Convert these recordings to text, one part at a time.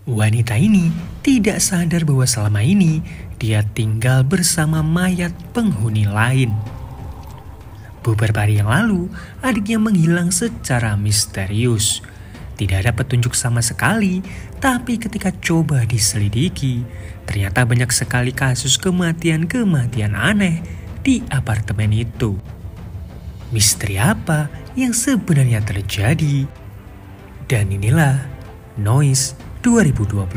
Wanita ini tidak sadar bahwa selama ini dia tinggal bersama mayat penghuni lain. Beberapa hari yang lalu, adiknya menghilang secara misterius. Tidak ada petunjuk sama sekali, tapi ketika coba diselidiki, ternyata banyak sekali kasus kematian-kematian aneh di apartemen itu. Misteri apa yang sebenarnya terjadi? Dan inilah Noise 2025.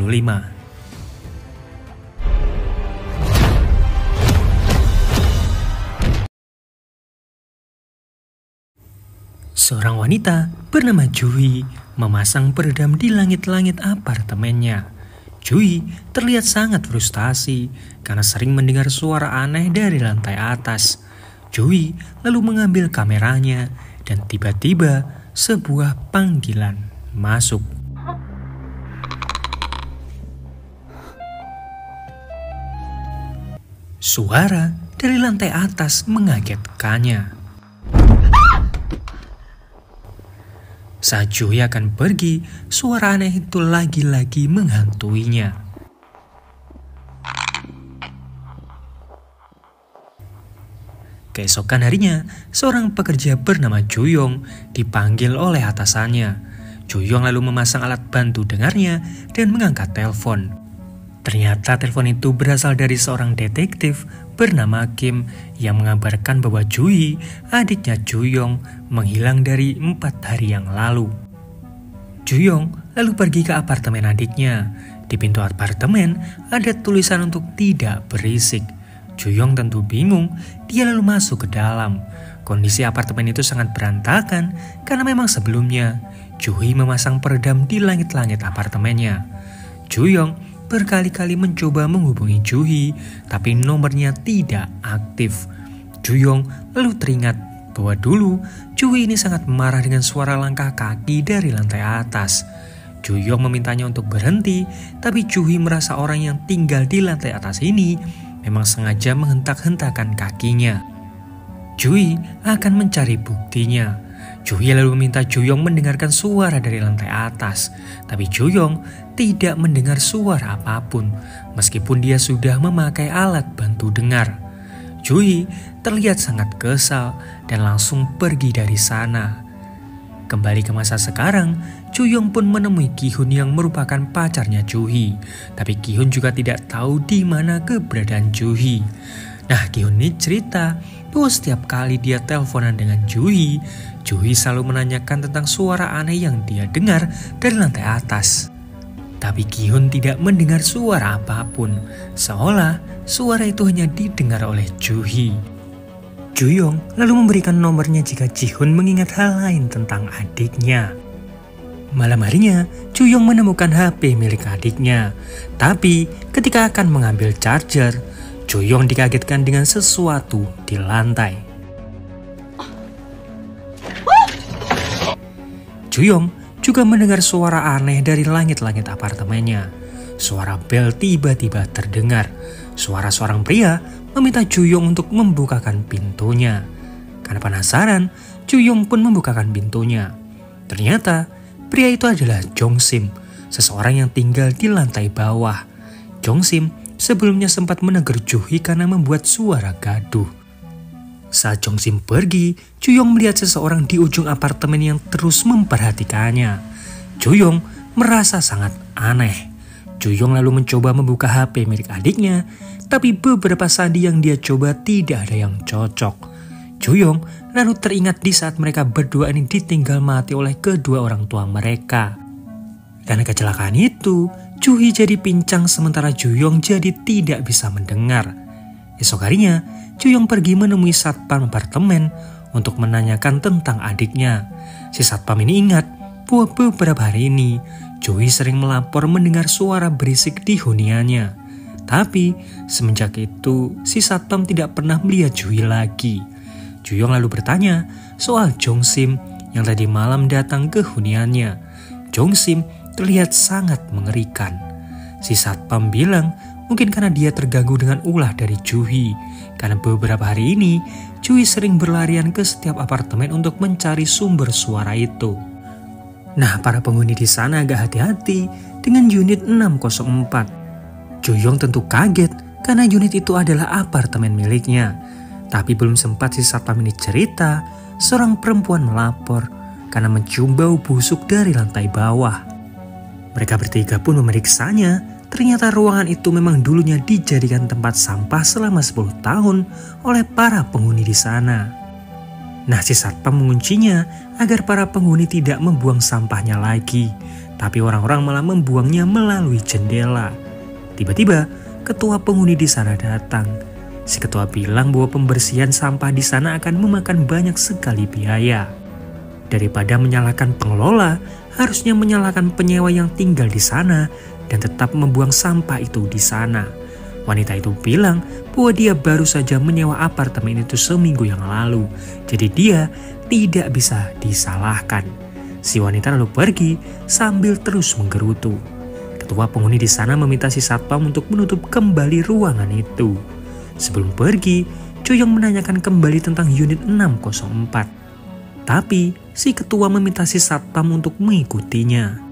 Seorang wanita bernama Juhi memasang peredam di langit-langit apartemennya. Juhi terlihat sangat frustasi karena sering mendengar suara aneh dari lantai atas. Juhi lalu mengambil kameranya dan tiba-tiba sebuah panggilan masuk. Suara dari lantai atas mengagetkannya. Saat Juhi akan pergi, suara aneh itu lagi-lagi menghantuinya. Keesokan harinya, seorang pekerja bernama Juyong dipanggil oleh atasannya. Juyong lalu memasang alat bantu dengarnya dan mengangkat telepon. Ternyata telepon itu berasal dari seorang detektif bernama Kim yang mengabarkan bahwa Juhi, adiknya Juyong, menghilang dari 4 hari yang lalu. Juyong lalu pergi ke apartemen adiknya. Di pintu apartemen ada tulisan untuk tidak berisik. Juyong tentu bingung, dia lalu masuk ke dalam. Kondisi apartemen itu sangat berantakan karena memang sebelumnya Juhi memasang peredam di langit-langit apartemennya. Juyong berkali-kali mencoba menghubungi Juhi, tapi nomornya tidak aktif. Juyong lalu teringat bahwa dulu Juhi ini sangat marah dengan suara langkah kaki dari lantai atas. Juyong memintanya untuk berhenti, tapi Juhi merasa orang yang tinggal di lantai atas ini memang sengaja menghentak-hentakan kakinya. Juhi akan mencari buktinya. Juhi lalu meminta Juyong mendengarkan suara dari lantai atas, tapi Juyong tidak mendengar suara apapun, meskipun dia sudah memakai alat bantu dengar. Juhi terlihat sangat kesal dan langsung pergi dari sana. Kembali ke masa sekarang, Juyong pun menemui Ki-hun yang merupakan pacarnya Juhi, tapi Ki-hun juga tidak tahu di mana keberadaan Juhi. Nah, Ki-hun ini cerita bahwa setiap kali dia teleponan dengan Juhi, Juhi selalu menanyakan tentang suara aneh yang dia dengar dari lantai atas. Tapi Ki-hun tidak mendengar suara apapun, seolah suara itu hanya didengar oleh Juhi. Juyong lalu memberikan nomornya jika Ji-hun mengingat hal lain tentang adiknya. Malam harinya, Juyong menemukan HP milik adiknya. Tapi ketika akan mengambil charger, Juyong dikagetkan dengan sesuatu di lantai. Juyong juga mendengar suara aneh dari langit-langit apartemennya. Suara bel tiba-tiba terdengar. Suara seorang pria meminta Juyong untuk membukakan pintunya. Karena penasaran, Juyong pun membukakan pintunya. Ternyata pria itu adalah Jong-sim, seseorang yang tinggal di lantai bawah. Jong-sim sebelumnya sempat menegur Juhi karena membuat suara gaduh. Saat Jong-sim pergi, Juyong melihat seseorang di ujung apartemen yang terus memperhatikannya. Juyong merasa sangat aneh. Juyong lalu mencoba membuka HP milik adiknya, tapi beberapa sandi yang dia coba tidak ada yang cocok. Juyong lalu teringat di saat mereka berdua ini ditinggal mati oleh kedua orang tua mereka. Karena kecelakaan itu, Juhi jadi pincang sementara Juyong jadi tidak bisa mendengar. Esok harinya, Juyong pergi menemui satpam apartemen untuk menanyakan tentang adiknya. Si satpam ini ingat bahwa beberapa hari ini Juhi sering melapor mendengar suara berisik di huniannya. Tapi semenjak itu si satpam tidak pernah melihat Juhi lagi. Juyong lalu bertanya soal Jong-sim yang tadi malam datang ke huniannya. Jong-sim terlihat sangat mengerikan. Si satpam bilang mungkin karena dia terganggu dengan ulah dari Juhi. Karena beberapa hari ini, Juhi sering berlarian ke setiap apartemen untuk mencari sumber suara itu. Nah, para penghuni di sana agak hati-hati dengan unit 604. Juyong tentu kaget karena unit itu adalah apartemen miliknya. Tapi belum sempat si satpam ini cerita, seorang perempuan melapor karena mencium bau busuk dari lantai bawah. Mereka bertiga pun memeriksanya. Ternyata ruangan itu memang dulunya dijadikan tempat sampah selama 10 tahun oleh para penghuni di sana. Nah, si satpam menguncinya agar para penghuni tidak membuang sampahnya lagi, tapi orang-orang malah membuangnya melalui jendela. Tiba-tiba, ketua penghuni di sana datang. Si ketua bilang bahwa pembersihan sampah di sana akan memakan banyak sekali biaya. Daripada menyalahkan pengelola, harusnya menyalahkan penyewa yang tinggal di sana dan tetap membuang sampah itu di sana. Wanita itu bilang bahwa dia baru saja menyewa apartemen itu seminggu yang lalu, jadi dia tidak bisa disalahkan. Si wanita lalu pergi sambil terus menggerutu. Ketua penghuni di sana meminta si satpam untuk menutup kembali ruangan itu. Sebelum pergi, Juyong menanyakan kembali tentang unit 604. Tapi si ketua meminta si satpam untuk mengikutinya.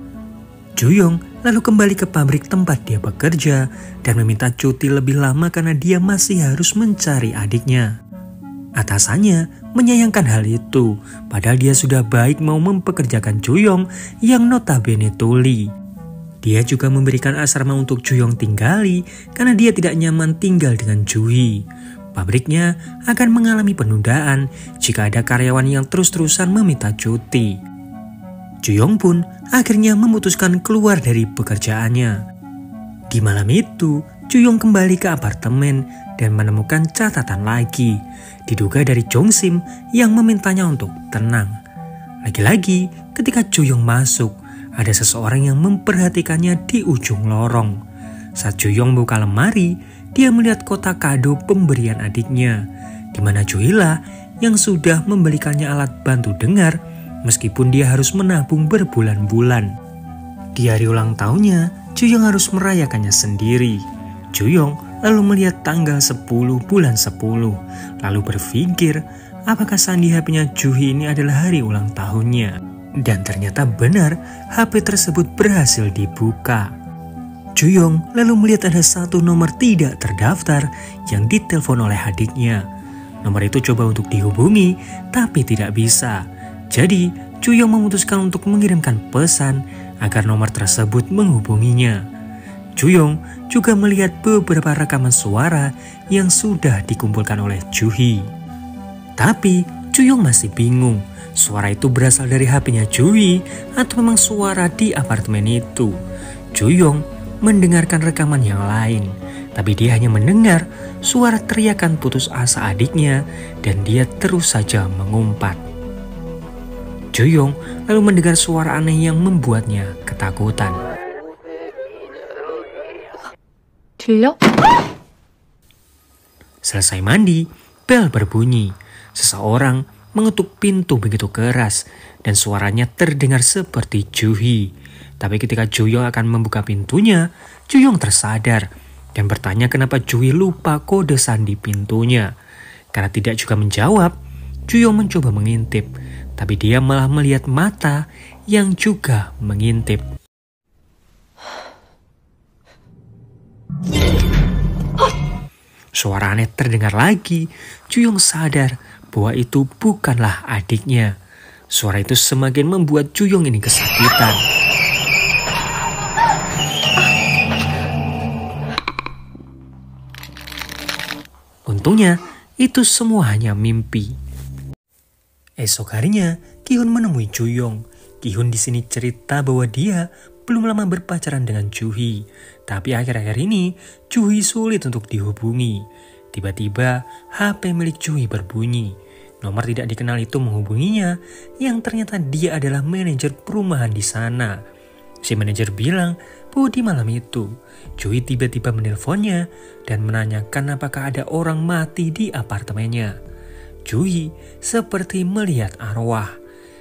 Juyong lalu kembali ke pabrik tempat dia bekerja dan meminta cuti lebih lama karena dia masih harus mencari adiknya. Atasannya menyayangkan hal itu, padahal dia sudah baik mau mempekerjakan Juyong yang notabene tuli. Dia juga memberikan asrama untuk Juyong tinggali karena dia tidak nyaman tinggal dengan Juhi. Pabriknya akan mengalami penundaan jika ada karyawan yang terus-terusan meminta cuti. Juyong pun akhirnya memutuskan keluar dari pekerjaannya. Di malam itu, Juyong kembali ke apartemen dan menemukan catatan lagi. Diduga dari Jongsim yang memintanya untuk tenang. Lagi-lagi ketika Juyong masuk, ada seseorang yang memperhatikannya di ujung lorong. Saat Juyong buka lemari, dia melihat kotak kado pemberian adiknya, di mana Juhila yang sudah membelikannya alat bantu dengar meskipun dia harus menabung berbulan-bulan. Di hari ulang tahunnya, Juyong harus merayakannya sendiri. Juyong lalu melihat tanggal 10 bulan 10, lalu berpikir apakah sandi HP-nya Juhi ini adalah hari ulang tahunnya. Dan ternyata benar, HP tersebut berhasil dibuka. Juyong lalu melihat ada satu nomor tidak terdaftar yang ditelepon oleh adiknya. Nomor itu coba untuk dihubungi, tapi tidak bisa. Jadi, Juyong memutuskan untuk mengirimkan pesan agar nomor tersebut menghubunginya. Juyong juga melihat beberapa rekaman suara yang sudah dikumpulkan oleh Juhi. Tapi, Juyong masih bingung, suara itu berasal dari HP-nya Juhi atau memang suara di apartemen itu. Juyong mendengarkan rekaman yang lain, tapi dia hanya mendengar suara teriakan putus asa adiknya dan dia terus saja mengumpat. Juyong lalu mendengar suara aneh yang membuatnya ketakutan. 들려? Selesai mandi, bel berbunyi. Seseorang mengetuk pintu begitu keras dan suaranya terdengar seperti Juhi. Tapi ketika Juyong akan membuka pintunya, Juyong tersadar dan bertanya kenapa Juhi lupa kode sandi pintunya. Karena tidak juga menjawab, Juyong mencoba mengintip, tapi dia malah melihat mata yang juga mengintip. Suara aneh terdengar lagi. Juyong sadar bahwa itu bukanlah adiknya. Suara itu semakin membuat Juyong ini kesakitan. Untungnya, itu semua hanya mimpi. Esok harinya, Ki-hun menemui Juyong. Ki-hun di sini cerita bahwa dia belum lama berpacaran dengan Juhi. Tapi akhir-akhir ini, Juhi sulit untuk dihubungi. Tiba-tiba, HP milik Juhi berbunyi. Nomor tidak dikenal itu menghubunginya, yang ternyata dia adalah manajer perumahan di sana. Si manajer bilang bahwa di malam itu, Juhi tiba-tiba menelponnya dan menanyakan apakah ada orang mati di apartemennya. Juhi seperti melihat arwah.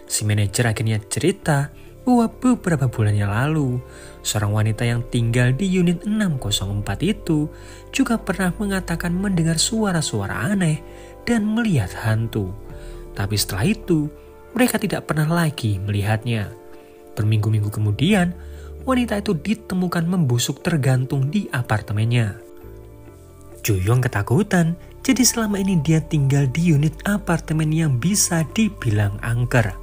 Si manajer akhirnya cerita bahwa beberapa bulan yang lalu, seorang wanita yang tinggal di unit 604 itu juga pernah mengatakan mendengar suara-suara aneh dan melihat hantu. Tapi setelah itu, mereka tidak pernah lagi melihatnya. Berminggu-minggu kemudian, wanita itu ditemukan membusuk tergantung di apartemennya. Ju-yong ketakutan, jadi selama ini dia tinggal di unit apartemen yang bisa dibilang angker.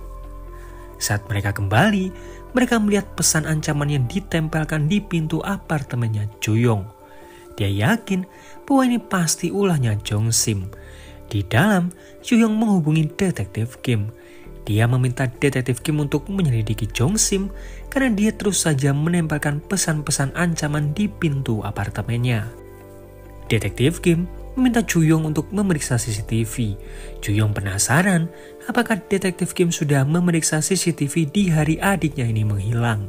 Saat mereka kembali, mereka melihat pesan ancaman yang ditempelkan di pintu apartemennya Ju-yong. Dia yakin bahwa ini pasti ulahnya Jong-sim. Di dalam, Ju-yong menghubungi detektif Kim. Dia meminta detektif Kim untuk menyelidiki Jong-sim karena dia terus saja menempelkan pesan-pesan ancaman di pintu apartemennya. Detektif Kim meminta Ju-yong untuk memeriksa CCTV. Ju-yong penasaran apakah detektif Kim sudah memeriksa CCTV di hari adiknya ini menghilang.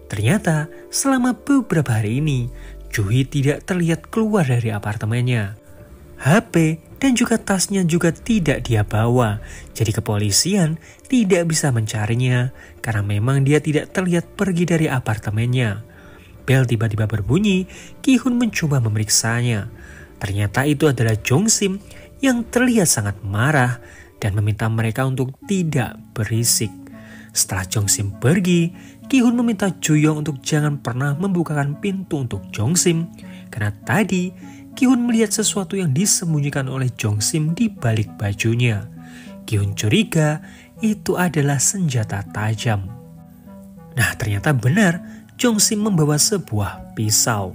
Ternyata selama beberapa hari ini, Ju-hee tidak terlihat keluar dari apartemennya. HP dan juga tasnya juga tidak dia bawa, jadi kepolisian tidak bisa mencarinya karena memang dia tidak terlihat pergi dari apartemennya. Bel tiba-tiba berbunyi, Ki-hun mencoba memeriksanya. Ternyata itu adalah Jong-sim yang terlihat sangat marah dan meminta mereka untuk tidak berisik. Setelah Jong-sim pergi, Ki-hun meminta Ju-yong untuk jangan pernah membukakan pintu untuk Jong-sim karena tadi Ki-hun melihat sesuatu yang disembunyikan oleh Jong-sim di balik bajunya. Ki-hun curiga itu adalah senjata tajam. Nah, ternyata benar, Jong-sim membawa sebuah pisau.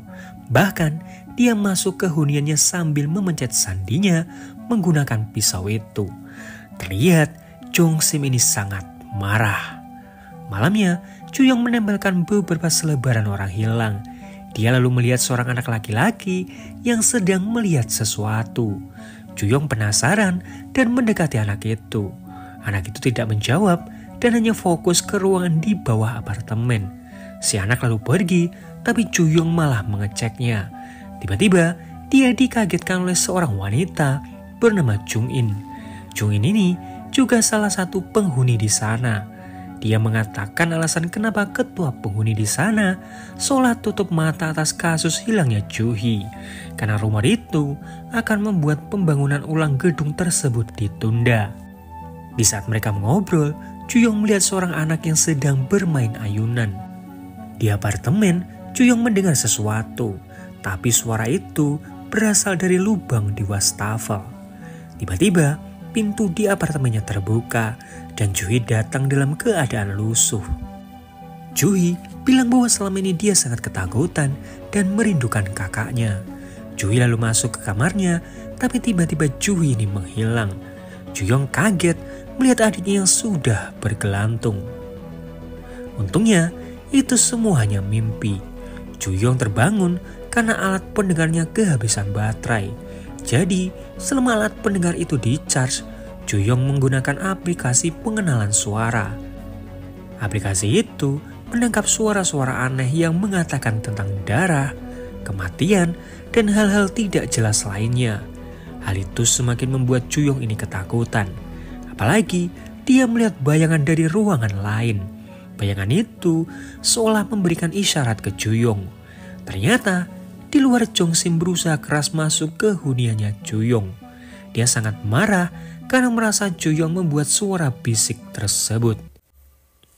Bahkan dia masuk ke huniannya sambil memencet sandinya menggunakan pisau itu. Terlihat Jong-sim ini sangat marah. Malamnya, Ju-yong menempelkan beberapa selebaran orang hilang. Dia lalu melihat seorang anak laki-laki yang sedang melihat sesuatu. Ju-yong penasaran dan mendekati anak itu. Anak itu tidak menjawab dan hanya fokus ke ruangan di bawah apartemen. Si anak lalu pergi, tapi Ju-yong malah mengeceknya. Tiba-tiba, dia dikagetkan oleh seorang wanita bernama Jung-in. Jung-in ini juga salah satu penghuni di sana. Dia mengatakan alasan kenapa ketua penghuni di sana seolah tutup mata atas kasus hilangnya Ju-hee. Karena rumor itu akan membuat pembangunan ulang gedung tersebut ditunda. Di saat mereka mengobrol, Ju-yong melihat seorang anak yang sedang bermain ayunan. Di apartemen, Ju-yong mendengar sesuatu, tapi suara itu berasal dari lubang di wastafel. Tiba-tiba, pintu di apartemennya terbuka dan Ju-hee datang dalam keadaan lusuh. Ju-hee bilang bahwa selama ini dia sangat ketakutan dan merindukan kakaknya. Ju-hee lalu masuk ke kamarnya, tapi tiba-tiba Ju-hee ini menghilang. Ju-yong kaget melihat adiknya yang sudah bergelantung. Untungnya, itu semua hanya mimpi. Ju-yong terbangun karena alat pendengarnya kehabisan baterai. Jadi, selama alat pendengar itu di-charge, Ju-yong menggunakan aplikasi pengenalan suara. Aplikasi itu menangkap suara-suara aneh yang mengatakan tentang darah, kematian, dan hal-hal tidak jelas lainnya. Hal itu semakin membuat Ju-yong ini ketakutan. Apalagi dia melihat bayangan dari ruangan lain. Bayangan itu seolah memberikan isyarat ke Ju-yong. Ternyata di luar Jong-sim berusaha keras masuk ke huniannya Ju-yong. Dia sangat marah karena merasa Ju-yong membuat suara bisik tersebut.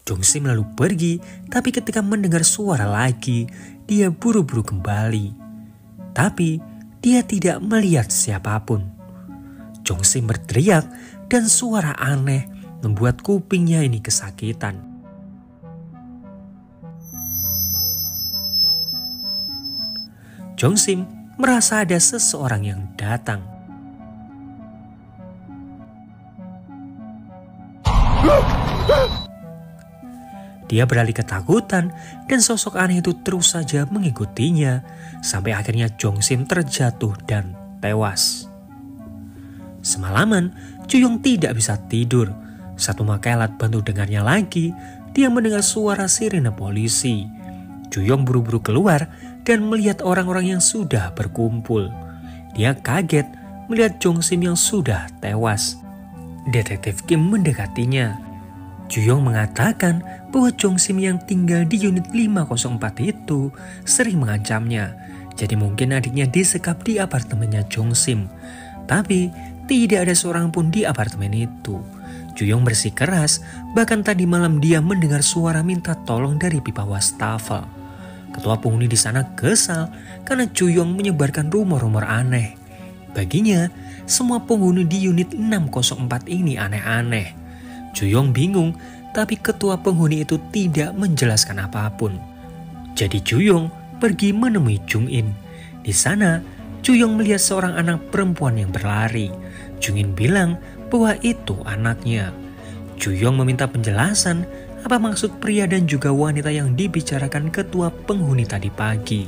Jong-sim lalu pergi, tapi ketika mendengar suara lagi, dia buru-buru kembali. Tapi dia tidak melihat siapapun. Jong-sim berteriak dan suara aneh membuat kupingnya ini kesakitan. Jong-sim merasa ada seseorang yang datang. Dia beralih ketakutan dan sosok aneh itu terus saja mengikutinya sampai akhirnya Jong-sim terjatuh dan tewas. Semalaman, Ju-yong tidak bisa tidur. Saat memakai alat bantu dengarnya lagi, dia mendengar suara sirene polisi. Ju-yong buru-buru keluar dan melihat orang-orang yang sudah berkumpul. Dia kaget melihat Jong-sim yang sudah tewas. Detektif Kim mendekatinya. Ju-yong mengatakan bahwa Jong-sim yang tinggal di unit 504 itu sering mengancamnya. Jadi mungkin adiknya disekap di apartemennya Jong-sim. Tapi tidak ada seorang pun di apartemen itu. Juyong bersikeras, bahkan tadi malam dia mendengar suara minta tolong dari pipa wastafel. Ketua penghuni di sana kesal karena Juyong menyebarkan rumor-rumor aneh. Baginya, semua penghuni di unit 604 ini aneh-aneh. Juyong bingung, tapi ketua penghuni itu tidak menjelaskan apapun. Jadi Juyong pergi menemui Jung In. Di sana, Juyong melihat seorang anak perempuan yang berlari. Jung In bilang bahwa itu anaknya. Juyong meminta penjelasan apa maksud pria dan juga wanita yang dibicarakan ketua penghuni tadi pagi.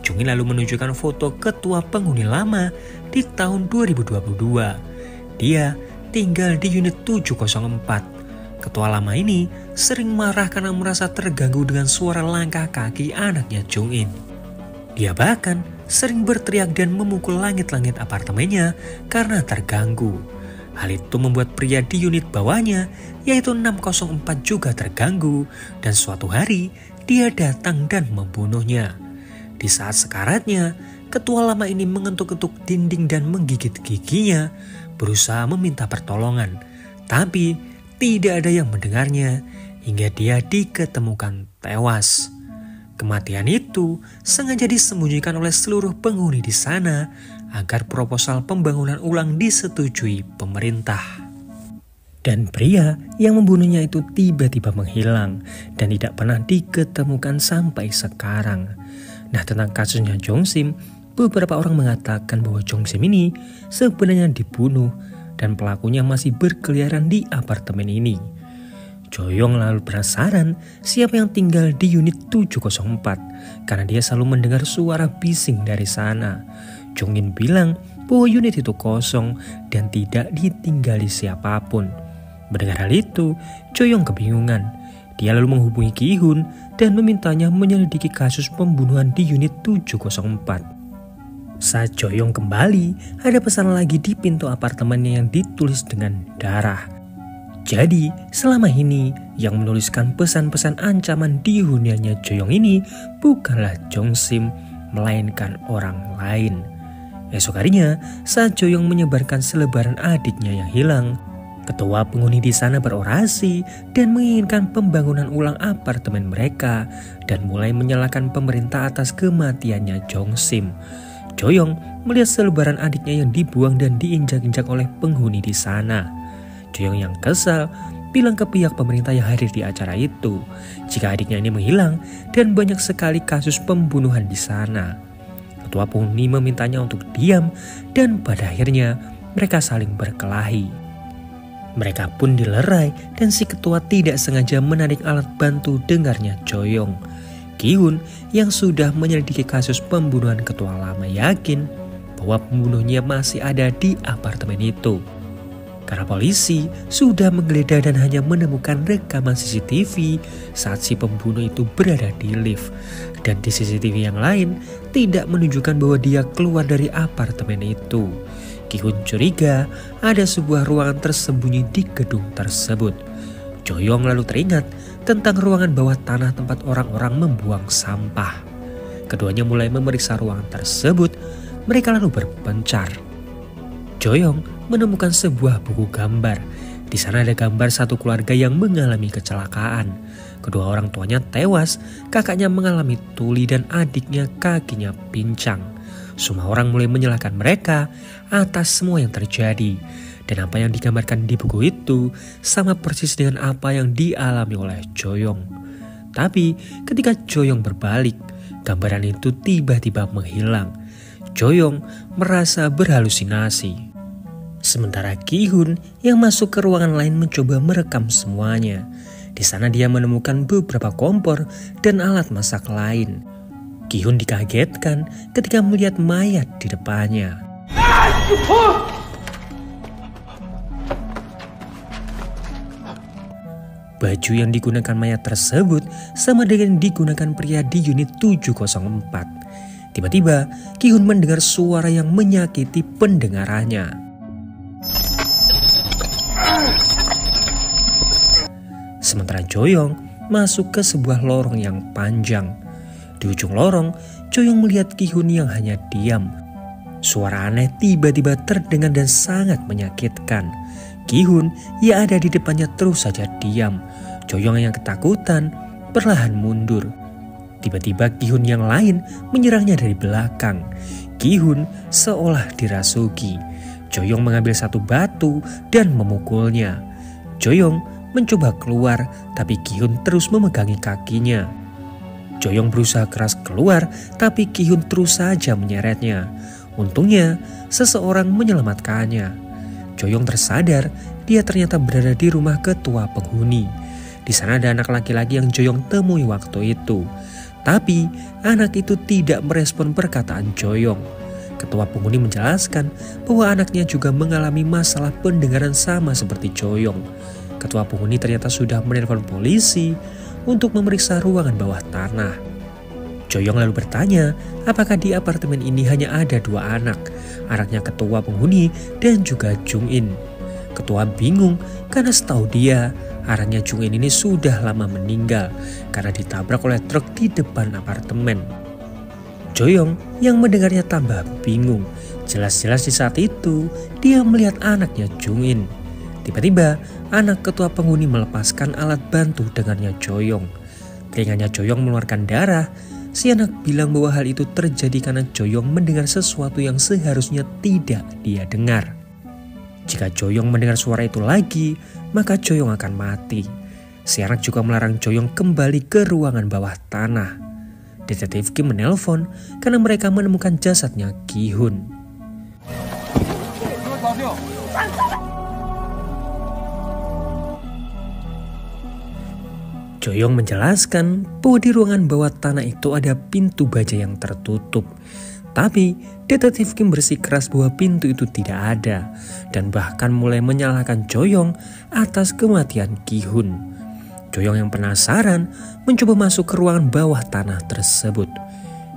Jung In lalu menunjukkan foto ketua penghuni lama di tahun 2022. Dia tinggal di unit 704. Ketua lama ini sering marah karena merasa terganggu dengan suara langkah kaki anaknya Jung In. Dia bahkan sering berteriak dan memukul langit-langit apartemennya karena terganggu. Hal itu membuat pria di unit bawahnya, yaitu 604 juga terganggu, dan suatu hari dia datang dan membunuhnya. Di saat sekaratnya, ketua lama ini mengetuk-ketuk dinding dan menggigit giginya, berusaha meminta pertolongan. Tapi tidak ada yang mendengarnya hingga dia diketemukan tewas. Kematian itu sengaja disembunyikan oleh seluruh penghuni di sana agar proposal pembangunan ulang disetujui pemerintah. Dan pria yang membunuhnya itu tiba-tiba menghilang dan tidak pernah diketemukan sampai sekarang. Nah, tentang kasusnya Jong Sim, beberapa orang mengatakan bahwa Jong Sim ini sebenarnya dibunuh dan pelakunya masih berkeliaran di apartemen ini. Joyong lalu penasaran siapa yang tinggal di unit 704 karena dia selalu mendengar suara bising dari sana. Jong In bilang bahwa unit itu kosong dan tidak ditinggali siapapun. Mendengar hal itu, Joyong kebingungan. Dia lalu menghubungi Ki Hun dan memintanya menyelidiki kasus pembunuhan di unit 704. Saat Joyong kembali, ada pesan lagi di pintu apartemennya yang ditulis dengan darah. Jadi, selama ini yang menuliskan pesan-pesan ancaman di huniannya Joyong ini bukanlah Jong Sim, melainkan orang lain. Esok harinya, saat Joyong menyebarkan selebaran adiknya yang hilang, ketua penghuni di sana berorasi dan menginginkan pembangunan ulang apartemen mereka dan mulai menyalahkan pemerintah atas kematiannya Jong Sim. Joyong melihat selebaran adiknya yang dibuang dan diinjak-injak oleh penghuni di sana. Joyong yang kesal bilang ke pihak pemerintah yang hadir di acara itu jika adiknya ini menghilang dan banyak sekali kasus pembunuhan di sana. Ketua penghuni memintanya untuk diam dan pada akhirnya mereka saling berkelahi. Mereka pun dilerai dan si ketua tidak sengaja menarik alat bantu dengarnya Joyong. Ki Hun yang sudah menyelidiki kasus pembunuhan ketua lama yakin bahwa pembunuhnya masih ada di apartemen itu. Karena polisi sudah menggeledah dan hanya menemukan rekaman CCTV saat si pembunuh itu berada di lift. Dan di CCTV yang lain tidak menunjukkan bahwa dia keluar dari apartemen itu. Ki Hun curiga ada sebuah ruangan tersembunyi di gedung tersebut. Joyong lalu teringat tentang ruangan bawah tanah tempat orang-orang membuang sampah. Keduanya mulai memeriksa ruangan tersebut. Mereka lalu berpencar. Joyong menemukan sebuah buku gambar. Di sana ada gambar satu keluarga yang mengalami kecelakaan. Kedua orang tuanya tewas, kakaknya mengalami tuli dan adiknya kakinya pincang. Semua orang mulai menyalahkan mereka atas semua yang terjadi. Dan apa yang digambarkan di buku itu sama persis dengan apa yang dialami oleh Joyong. Tapi ketika Joyong berbalik, gambaran itu tiba-tiba menghilang. Joyong merasa berhalusinasi. Sementara Ki Hun yang masuk ke ruangan lain mencoba merekam semuanya. Di sana dia menemukan beberapa kompor dan alat masak lain. Ki Hun dikagetkan ketika melihat mayat di depannya. Baju yang digunakan mayat tersebut sama dengan digunakan pria di unit 704. Tiba-tiba Ki Hun mendengar suara yang menyakiti pendengarannya. Sementara Joyong masuk ke sebuah lorong yang panjang. Di ujung lorong, Joyong melihat Ki Hun yang hanya diam. Suara aneh tiba-tiba terdengar dan sangat menyakitkan. Ki-hun yang ada di depannya terus saja diam. Joyong yang ketakutan perlahan mundur. Tiba-tiba Ki-hun yang lain menyerangnya dari belakang. Ki-hun seolah dirasuki. Joyong mengambil satu batu dan memukulnya. Joyong mencoba keluar, tapi Ki-hun terus memegangi kakinya. Joyong berusaha keras keluar, tapi Ki-hun terus saja menyeretnya. Untungnya seseorang menyelamatkannya. Joyong tersadar dia ternyata berada di rumah ketua penghuni. Di sana ada anak laki-laki yang Joyong temui waktu itu. Tapi anak itu tidak merespon perkataan Joyong. Ketua penghuni menjelaskan bahwa anaknya juga mengalami masalah pendengaran sama seperti Joyong. Ketua penghuni ternyata sudah menelpon polisi untuk memeriksa ruangan bawah tanah. Joyong lalu bertanya apakah di apartemen ini hanya ada 2 anak, anaknya ketua penghuni dan juga Jung-in. Ketua bingung karena setahu dia anaknya Jung-in ini sudah lama meninggal karena ditabrak oleh truk di depan apartemen. Joyong yang mendengarnya tambah bingung. Jelas-jelas di saat itu dia melihat anaknya Jung-in. Tiba-tiba anak ketua penghuni melepaskan alat bantu dengarnya Joyong. Telinganya Joyong mengeluarkan darah. Si anak bilang bahwa hal itu terjadi karena Joyong mendengar sesuatu yang seharusnya tidak dia dengar. Jika Joyong mendengar suara itu lagi, maka Joyong akan mati. Si anak juga melarang Joyong kembali ke ruangan bawah tanah. Detektif Kim menelpon karena mereka menemukan jasadnya Ki-hun. Joyong menjelaskan bahwa di ruangan bawah tanah itu ada pintu baja yang tertutup. Tapi detektif Kim bersikeras bahwa pintu itu tidak ada dan bahkan mulai menyalahkan Joyong atas kematian Ki-hun. Joyong yang penasaran mencoba masuk ke ruangan bawah tanah tersebut.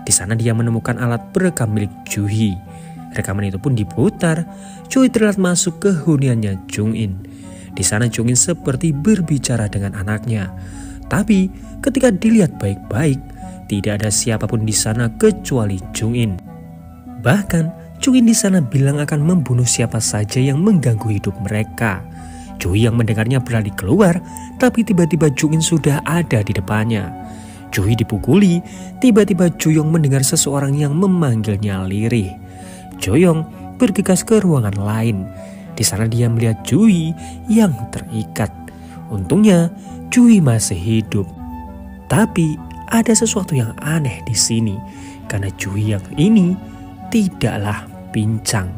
Di sana dia menemukan alat perekam milik Ju-hee. Rekaman itu pun diputar. Ju-hee terlihat masuk ke huniannya Jung-in. Di sana Jung-in seperti berbicara dengan anaknya. Tapi ketika dilihat baik-baik, tidak ada siapapun di sana kecuali Jung-in. Bahkan Jung-in di sana bilang akan membunuh siapa saja yang mengganggu hidup mereka. Ju-hee yang mendengarnya berlari keluar, tapi tiba-tiba Jung-in sudah ada di depannya. Ju-hee dipukuli, tiba-tiba Joyong mendengar seseorang yang memanggilnya lirih. Joyong bergegas ke ruangan lain. Di sana dia melihat Ju-hee yang terikat. Untungnya Ju-hee masih hidup. Tapi ada sesuatu yang aneh di sini karena Ju-hee yang ini tidaklah pincang.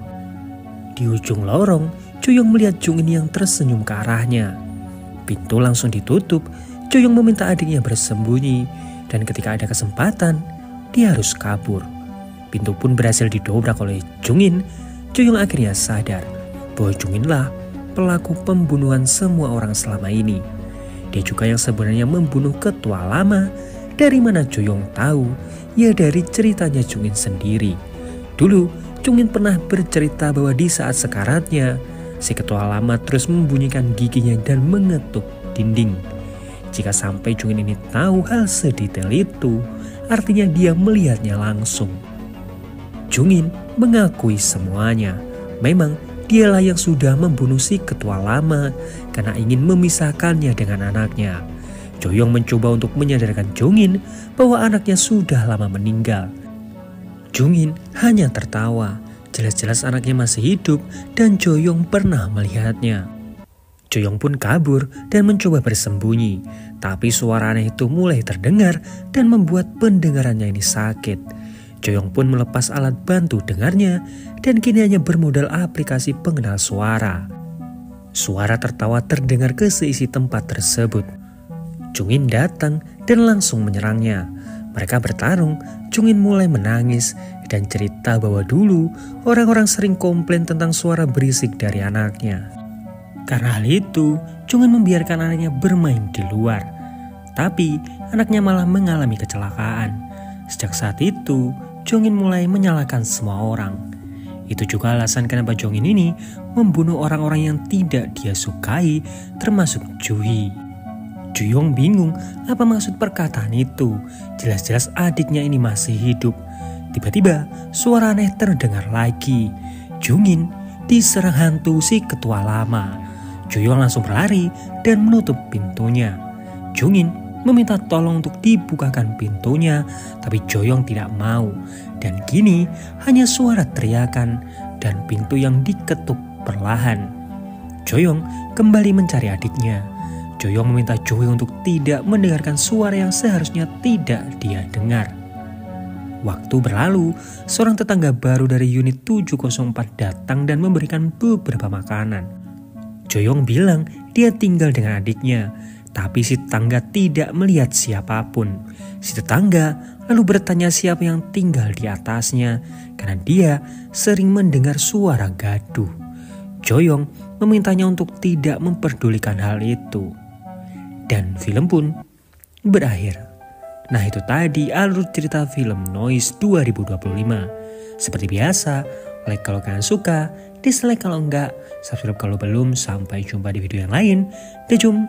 Di ujung lorong, Joyong melihat Jung-in yang tersenyum ke arahnya. Pintu langsung ditutup. Joyong meminta adiknya bersembunyi dan ketika ada kesempatan, dia harus kabur. Pintu pun berhasil didobrak oleh Jung-in. Joyong akhirnya sadar bahwa Jung-in lah pelaku pembunuhan semua orang selama ini. Dia juga yang sebenarnya membunuh ketua lama. Dari mana Joyong tahu? Ya dari ceritanya Jung-in sendiri. Dulu Jung-in pernah bercerita bahwa di saat sekaratnya, si ketua lama terus membunyikan giginya dan mengetuk dinding. Jika sampai Jung-in ini tahu hal sedetail itu, artinya dia melihatnya langsung. Jung-in mengakui semuanya. Memang dialah yang sudah membunuh si ketua lama karena ingin memisahkannya dengan anaknya. Joyong mencoba untuk menyadarkan Jung-in bahwa anaknya sudah lama meninggal. Jung-in hanya tertawa. Jelas-jelas anaknya masih hidup dan Joyong pernah melihatnya. Joyong pun kabur dan mencoba bersembunyi. Tapi suara aneh itu mulai terdengar dan membuat pendengarannya ini sakit. Joyong pun melepas alat bantu dengarnya dan kini hanya bermodal aplikasi pengenal suara. Suara tertawa terdengar ke seisi tempat tersebut. Jung-in datang dan langsung menyerangnya. Mereka bertarung. Jung-in mulai menangis dan cerita bahwa dulu orang-orang sering komplain tentang suara berisik dari anaknya. Karena hal itu, Jung-in membiarkan anaknya bermain di luar. Tapi anaknya malah mengalami kecelakaan. Sejak saat itu, Jung-in mulai menyalahkan semua orang. Itu juga alasan kenapa Jung-in ini membunuh orang-orang yang tidak dia sukai, termasuk Ju-hee. Joyong bingung apa maksud perkataan itu. Jelas-jelas adiknya ini masih hidup. Tiba-tiba suara aneh terdengar lagi. Jung-in diserang hantu si ketua lama. Joyong langsung berlari dan menutup pintunya. Jongin meminta tolong untuk dibukakan pintunya, tapi Joyong tidak mau. Dan kini hanya suara teriakan dan pintu yang diketuk perlahan. Joyong kembali mencari adiknya. Joyong meminta Joyong untuk tidak mendengarkan suara yang seharusnya tidak dia dengar. Waktu berlalu, seorang tetangga baru dari unit 704 datang dan memberikan beberapa makanan. Joyong bilang dia tinggal dengan adiknya, tapi si tetangga tidak melihat siapapun. Si tetangga lalu bertanya siapa yang tinggal di atasnya, karena dia sering mendengar suara gaduh. Joyong memintanya untuk tidak memperdulikan hal itu. Dan film pun berakhir. Nah, itu tadi alur cerita film Noise 2025. Seperti biasa, like kalau kalian suka, dislike kalau enggak, subscribe kalau belum. Sampai jumpa di video yang lain. Dejum.